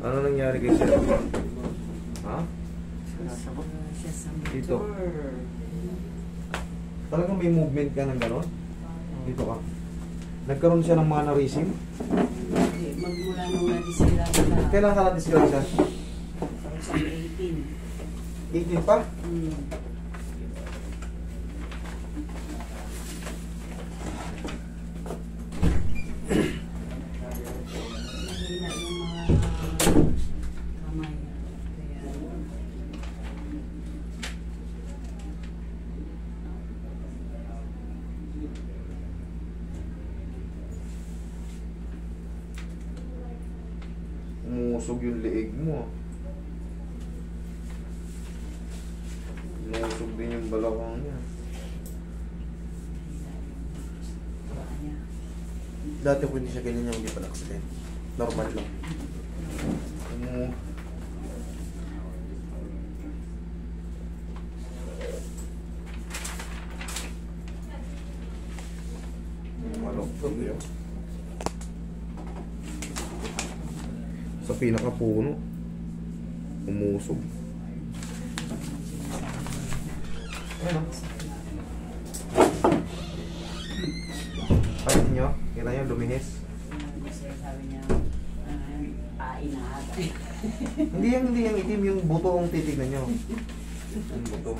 Ano nangyari kay sir? Ha? Nasabot siya sa Dito. motor. Talagang may movement ka ng gano'n? Dito ka. Nagkaroon siya ng mannerism? Hindi, magmula nung nadisira na. Kailan ka na-disgrasya? Parang sa 18. 18 pa? Mahina yung mga kamay. Kaya, Umusog yung leeg mo. Umusog din yung balakang niya. paa niya. Dati ko hindi siya ganyan yung hindi pala accident. Normal lang. Maloktot yun. Sa pinakapuno. Umusog. Ayan o. Kahit nyo, kita nyo, lumihis. Kasi sabi niya, pain na ata. Hindi yung itim, yung buto ang titignan nyo. Yung buto.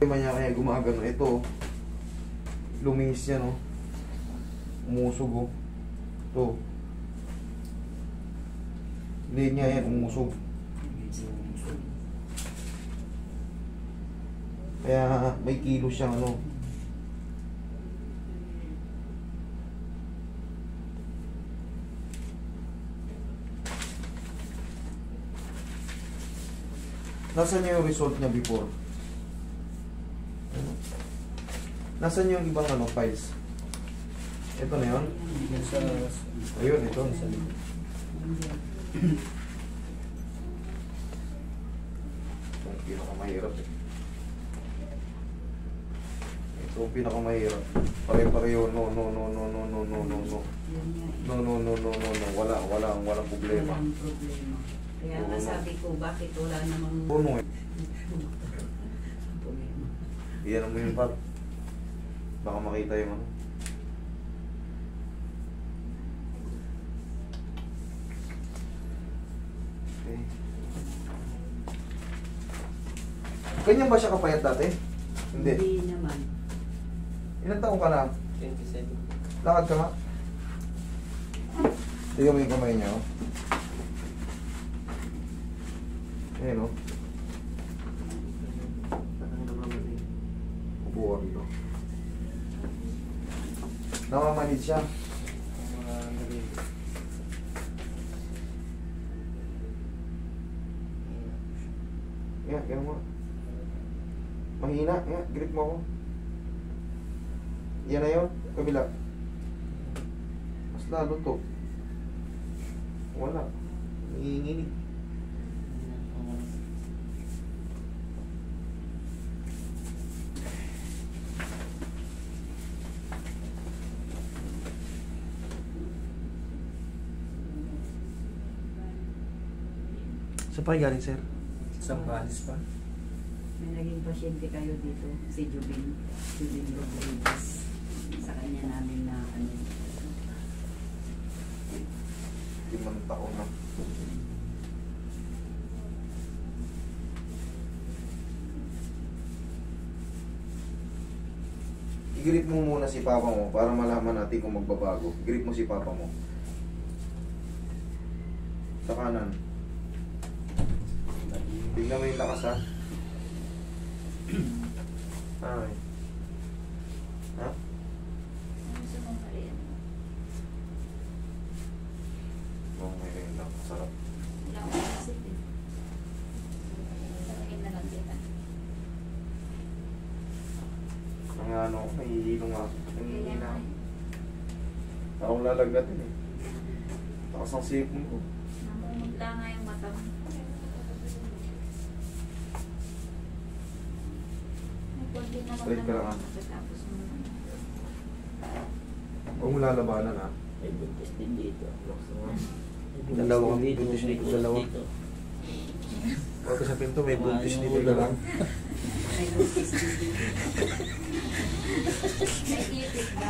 Manya kaya gumagano ito. Lumihis yan, no? Umusog, oh. Ito. Hindi niya yan, umusog. Kaya may kilo siyang ano. Nasaan niya yung result niya before? Nasaan yung ibang ano, files? Ito na yun? Ayun, ito. Nasa likod. Ito ang pinakamahirap eh. Ito ang pinakamahirap. Pare-pareho, no. Walang problema. Walang problema. Kaya nga sabi ko, bakit wala namang Puno eh. problema. Iyan mo yung part. Baka makita yung ano. Okay. Ganyan ba siya kapayat dati? Hindi. Hindi naman. Ilang taong ka na? 27. Lakad ka nga. Tingnan mo yung kamay niya, oh. Ayan, oh. Upo ka dito. Namamanid siya. Yan mo. Mahina, grip mo ako. Yan na yun, kabila. Mas lalo to. Wala. Nanginginig. Saan pa galing, sir? Sa Paris pa. May naging pasyente kayo dito, si Jubin Rodriguez. Sa kanya namin na ano. 5 taon na. I-grip mo muna si papa mo para malaman natin kung magbabago. Grip mo si papa mo. Sa kanan. Tingnan mo yung lakas, ha? Ay. Ha? Oo, may rin lang. Sarap. Ang ano, nahihilo nga. Nahihina. Akong lalagatin eh. Takas ang sipon ko. Namumutla nga yung mata mo. Straight ka lang, ha? Tapos Huwag mo lalabanan, ha? May buntis din dito. Dalawa, buntis dito, dalawa. Huwag ka sa pinto, may buntis dito ka lang. may buntis dito. May ipit ba?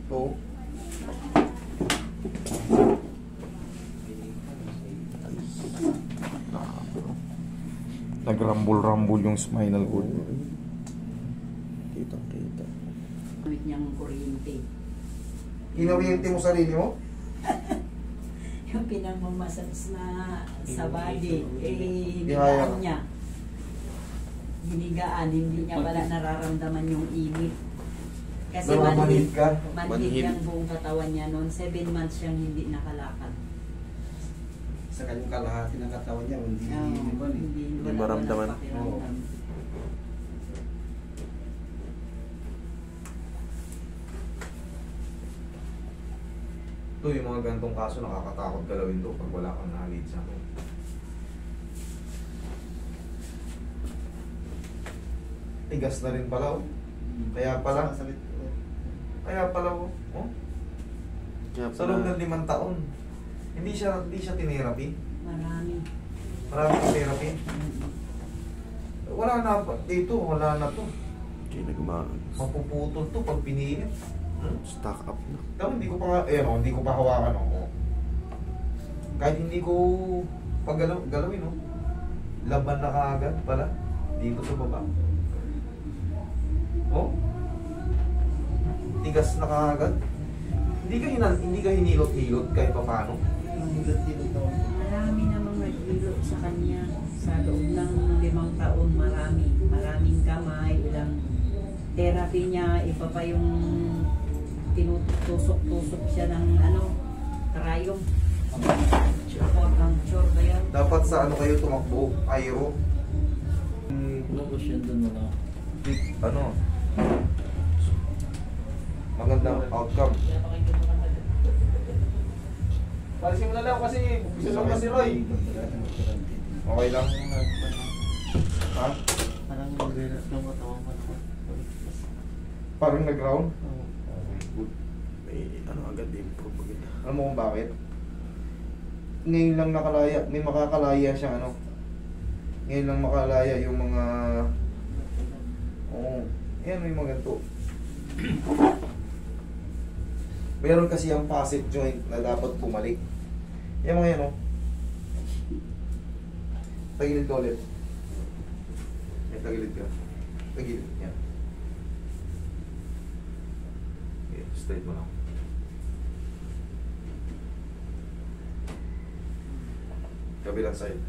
Oo. Nagrambol-rambol yung spinal cord. Kita. Gamit niyang kuryente. Kinawiyente mo sarili mo? Yung pinagmamassage na sa body, Ihaya. hinigaan niya. Hinigaan, hindi niya pala nararamdaman yung init. Kasi Namamanhid ka? manhid yung buong katawan niya noon. 7 months siyang hindi nakalakad. Sa kanyang kalahati ng katawan niya, hindi Hindi maramdaman. pakiramdam. Ito yung mga gantong kaso nakakatakot galawin to pag wala kang knowledge sa akin. Tigas na rin pala, oh. Kaya pala, oh. Sa loob ng 5 taon. Hindi siya tinerapi. Marami. Maraming therapy. Wala na pa. Dito, wala na to. Mapuputol to pag pinilit. Stock up na. Pero hindi ko pa, hindi ko pa hawakan, oh. Kahit hindi ko galawin, oh. Laban na kaagad pala. Dito sa baba. Oh. Tigas na kaagad. Hindi ka hinilot-hilot kahit pa paano. Marami namang naghilot sa kanya. Sa loob ng 5 taon, maraming kamay, ilang therapy niya, iba pa yung tinutusok-tusok siya ng karayom. Puncture ba yan? Dapat sa ano kayo tumakbo, aero. Lubos yun dun mga. Magandang outcome. Palisin mo na lang kasi gusto lang si Roy. Okay lang. Ha? Parang mag-relax ng katawan ko. Parang nag-round? Okay, good. May agad improve agad. Alam mo kung bakit? Ngayon lang nakalaya, may makakalaya siya Ngayon lang makalaya yung mga yan may mga ganito. Meron kasi ang facet joint na dapat bumalik. Yan mga yan, Tagilid ka ulit. Yan, tagilid ka. Tagilid, yan. Okay, straight mo lang. Kabilang side.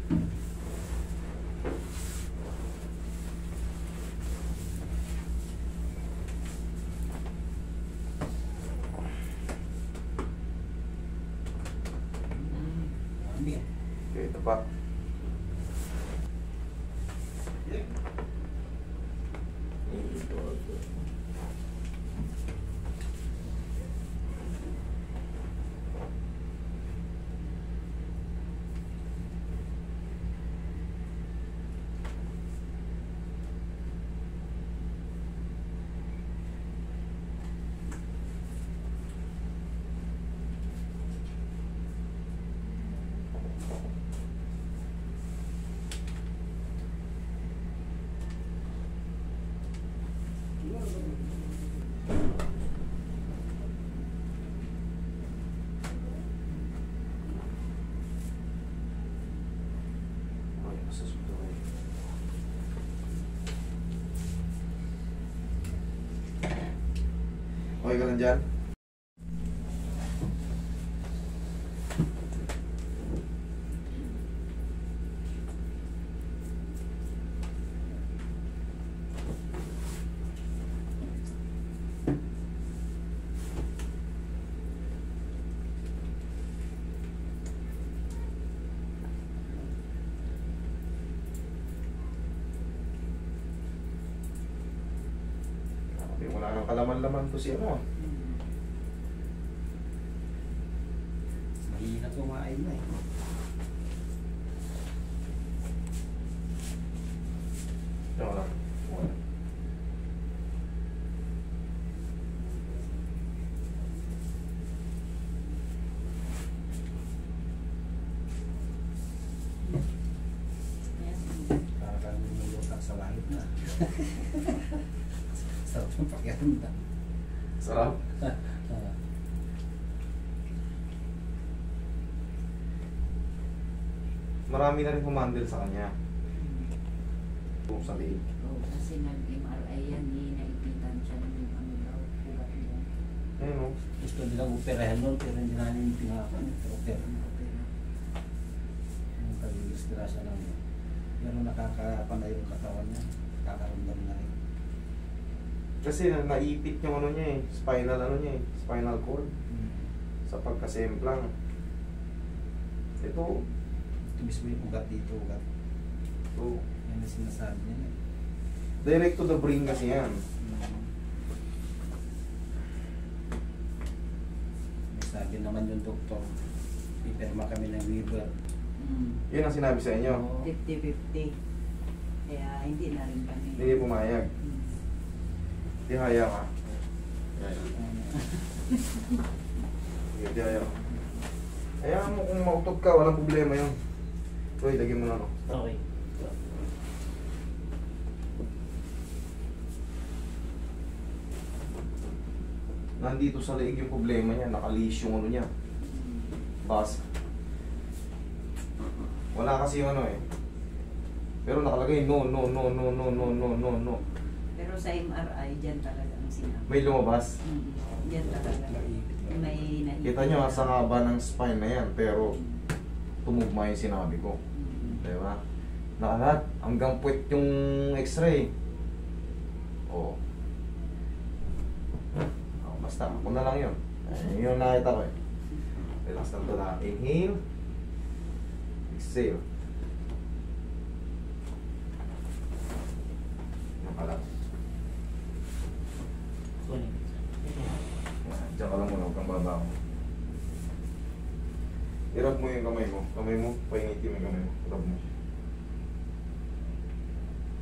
Okay, ito pa. Okay ka lang dyan? Wala nang kalaman-laman to si ano. Mahina kumain na eh. Diyan lang. Okay. Para kang lumulutak sa langit na. Sarap ng pakiramdam. Sarap. Marami na rin humandle sa kanya. Sa liig. Oo, kasi nag-MRI yan, naipitan siya ng ano daw, ugat niya. Ayun o. Gusto nilang operahan nun, pero hindi namin pinakan. Opera. Yung pag-iistira siya lang. Pero nakakapanay yung katawan niya. Kakaramdam na rin. Kasi naipit yung ano niya eh. Spinal cord. Sa pagkasemplang. Ito. Ito mismo yung ugat dito, ugat. Ito. Yan ang sinasabi niya. Direct to the brain kasi yan. May sabi naman yung doktor, ipirma kami ng waiver. Yun ang sinabi sa inyo. 50-50. Kaya hindi na rin kami. Hindi pumayag. Di haya ka. Hindi haya ka. Hayaan mo kung mautot ka, walang problema yun. Uy, lagyan mo na no. Okay. Nandito sa leeg yung problema niya, nakalis yung ano niya. Bas. Wala kasi yung ano eh. Pero nakalagay no. Pero sa MRI, dyan talaga ang sinabi. May lumabas. Dyan talaga. May nahihiya. Kita nyo, sa haba ng spine na yan, pero tumugma yung sinabi ko. Diba? Nakalat, hanggang puwet yung x-ray. Oo. Oh, basta, ako na lang yun. Ayun yung nakita ko eh. Relax lang ito na. Inhale. Exhale. Nakalat. Kunin. Diyan ka lang muna, huwag kang babaho. Irap mo yung kamay mo. Kamay mo, paingitin mo yung kamay mo. Irap mo.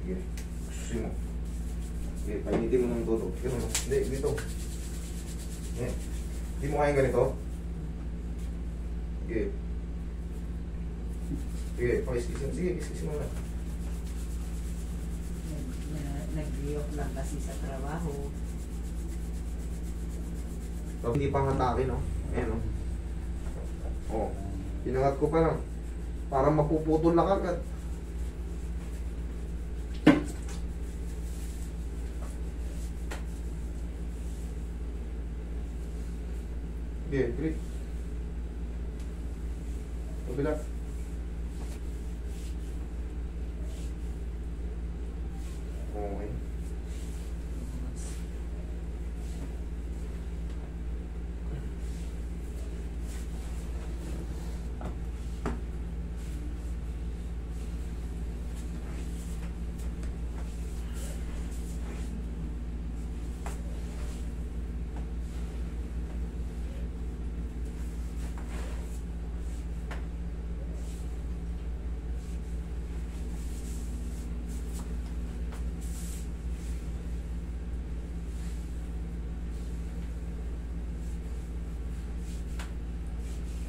Sige. Susi mo. Sige, paingitin mo ng todo. Ganun. Hindi, dito. Yan. Hindi mo kayang ganito. Sige. Sige, pakiskisin. Sige, kiskisin mo na. Nag-riyok lang kasi sa trabaho. So, hindi pang hatake, no? Ayan, no? Oh, pinangat ko pa lang. Parang mapuputol na kagad. Okay, great. Kabila. Okay.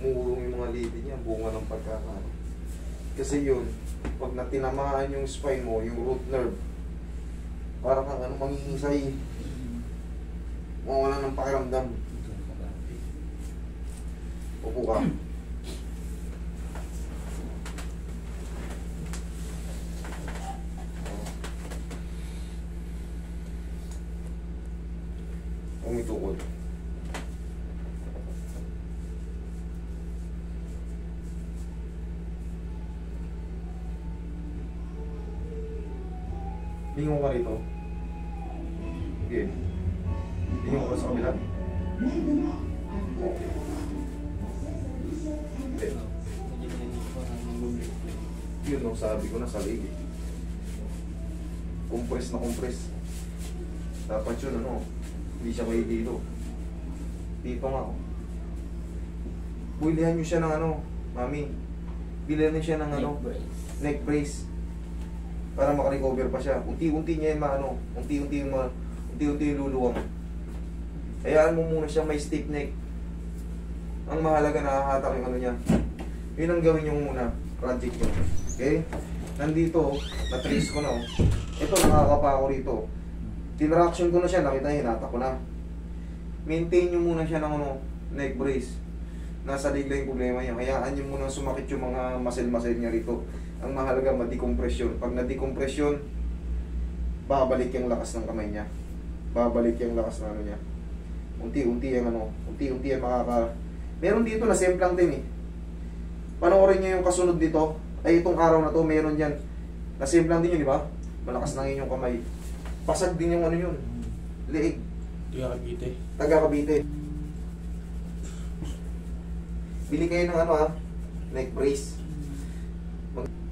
Murong yung mga lidi niya, bunga ng pagkakano. Kasi yun, pag natinamaan yung spine mo, yung root nerve, parang kang ano, mangingisay. Mawala ng pakiramdam. Upo ka. Umitukod. Lingon ka rito. Okay. Lingon ka sa kabila. Okay. Okay. Yun no, sabi ko na sa lig. Compress na compress. Dapat yun, ano, hindi siya kayo dito. Dito nga, oh. Bilihan nyo siya ng ano, mami. Bilihan nyo siya ng ano, neck brace. Para makarecover pa siya. Unti-unti niya yung maano, unti-unti yung luluwang. Hayaan mo muna siya may stiff neck. Ang mahalaga, nakahatak yung ano niya. Yun ang gawin nyo muna, project nyo. Okay? Nandito, na-trace ko na, oh. Ito, nakakapa ako rito. Tinraction ko na siya, nakita niya, hinatak ko na. Maintain nyo muna siya ng ano, neck brace. Nasa ligla yung problema niya. Hayaan nyo muna sumakit yung mga muscle-muscle niya rito. Ang mahalaga, ma-decompression. Pag na-decompression, babalik yung lakas ng kamay niya. Babalik yung lakas ng ano niya. Unti-unti yung ano, unti-unti yung makaka... Meron dito na semplang din eh. Panoorin niyo yung kasunod dito. Ay, itong araw na to, meron yan. Nasimplang din yun, di ba? Malakas ng inyong kamay. Pasag din yung ano yun. Leeg. Tiga Cavite. Taga Cavite. Bili kayo ng ano ha, neck brace.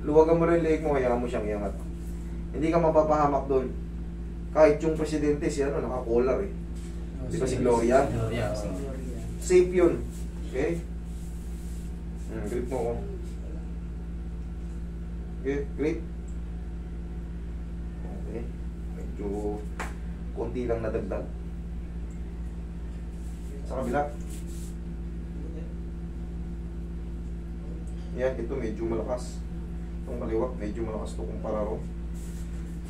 Luwagan mo rin leeg mo, hayaan mo siyang iangat. Hindi ka mapapahamak doon. Kahit yung presidente, siya ano, naka-collar eh. Di ba si Gloria? Gloria. Si Gloria. Safe yun. Okay? Grip mo ko. Okay, grip. Okay. Medyo konti lang nadagdag. Sa kabila. Yan, ito medyo malakas. Itong kaliwa, medyo malakas ito kumpara ro.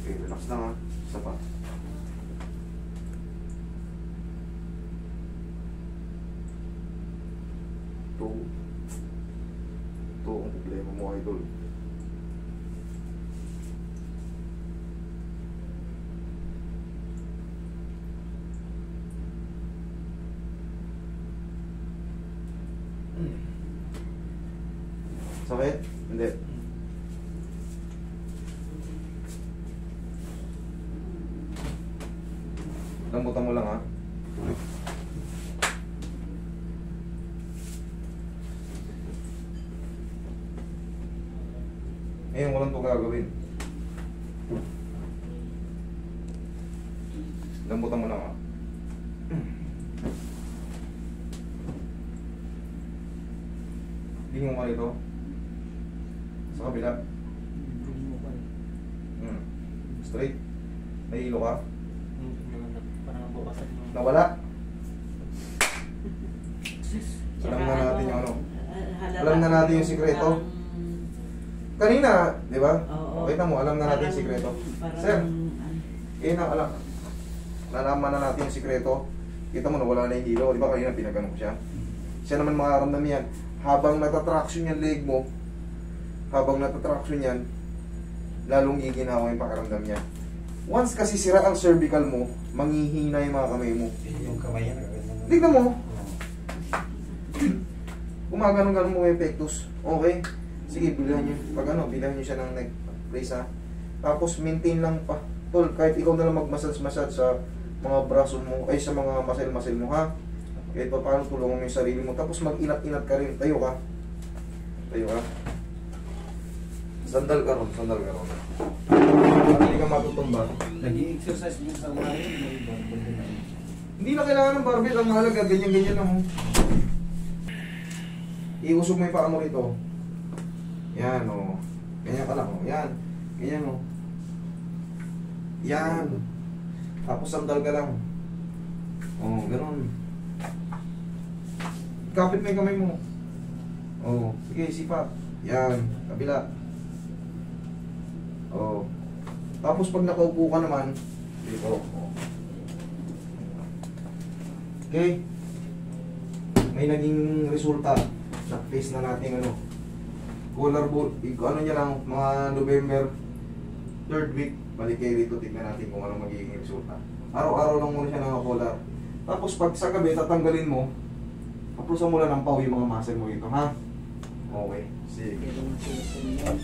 Okay, relax na ha. Isa pa. Ito ang problema mo, idol. Sakit? Hindi. Lambutan mo lang ha. Ngayon ko lang ito gagawin. Lambutan mo lang ha. Lingon ka rito. Sa kabila. Straight. Nahilo ka. Parang bukasan mo. Nawala. Alam na natin yung ano. Alam na natin yung sikreto. Kanina, di ba? Oo. Kita mo, alam na natin yung sikreto. Sir, alam. Nalaman na natin yung sikreto. Kita mo, nawala na yung hilo. Di ba kanina pinagano ko siya? Siya naman makaramdam yan. Habang natatraction yung leg mo, habang natatraction yan, lalong giginawa yung pakiramdam niya. Once kasi sira ang cervical mo, manghihina yung mga kamay mo. Yung kamay niya, nagaganda. Tignan mo. Gumaganon-ganon mo yung epektos. Okay. Sige, bilhan nyo. Pag ano, bilhan nyo siya ng neck brace ha. Tapos maintain lang pa. Tol, kahit ikaw na lang mag-massage sa mga braso mo, ay sa mga muscle mo ha. Kahit pa paano tulungan mo yung sarili mo. Tapos mag-inat-inat ka rin. Tayo ka. Tayo ka. Sandal ka ron. Sandal ka ron. Hindi ka matutumba. Nag-i-exercise din sa umahin, may barbell din na yun. Hindi na kailangan ng barbell. Ang mahalaga, ganyan-ganyan lang. Iusog mo yung paa mo rito. Yan o. Ganyan ka lang o. Yan. Ganyan o. Yan. Tapos sandal ka lang. O, ganun. Kapit mo yung kamay mo. O, sige, sipa. Yan. Kabila. O. Tapos pag nakaupo ka naman, dito. Okay. May naging resulta. Na-face na natin ano. Collar ball. Ano niya lang, mga November 3rd week. Balik kayo rito, tignan natin kung ano magiging resulta. Araw-araw lang muna siya naka-collar. Tapos pag sa gabi, tatanggalin mo. Aplusan mo lang ng paw yung mga muscle mo dito, ha? Okay. Sige. Pero masusunod.